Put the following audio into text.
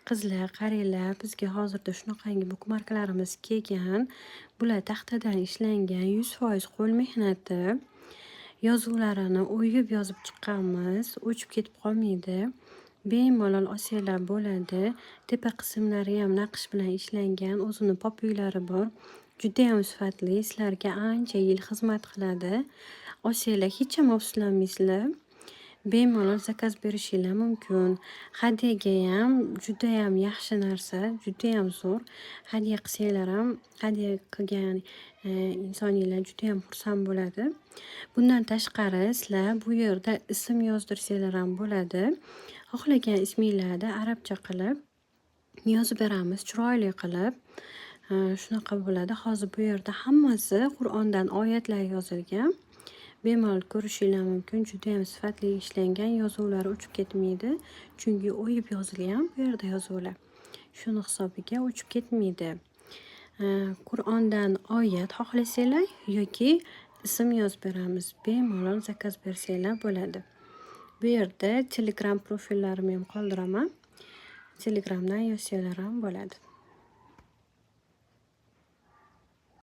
Qizlar, qaranglar, bizga hozirda shunaqangi bukmarkalarimiz kelgan. Bular taxtadan ishlangan, 100% qo'l mehnati. Yozuvlarini o'yib yozib chiqqanmiz. O'chib ketib qolmaydi. Bemalol olsanglar bo'ladi. Tepa qismlari ham naqsh bilan ishlangan. O'zini popuylari bor. Judayam sifatli. Sizlarga ancha yil xizmat qiladi. Olsanglar hech ham afsuslanmaysizlar. Bemalol zakaz berishinglar mumkin. Hadyaga ham judayam yaxshi narsa, judayam zo'r. Hadya qilsanglar ham, hadya qilgan insoninglar judayam xursand bo'ladi. Bundan tashqari sizlar bu yerda ism yozdirsanglar ham bo'ladi. Xohlagan isminglarni arabcha qilib yozib beramiz, chiroyli qilib. Shunaqa bo'ladi. Hozir bu yerda hammasi Qur'ondan oyatlar yozilgan. Bemalol ko'rishinglar mumkin. Judayam sifatli ishlangan. Yozuvlari uchib ketmaydi. Chunki o'yib yozilgan bu yerda yozuvlar. Shuni hisobiga uchib ketmaydi. Qur'ondan oyat xohlasanglar yoki ism yozib beramiz. Bemalol zakaz bersanglar bo'ladi. Bu yerda Telegram profillarimni ham qoldiraman. Telegramdan yozsanglar ham bo'ladi.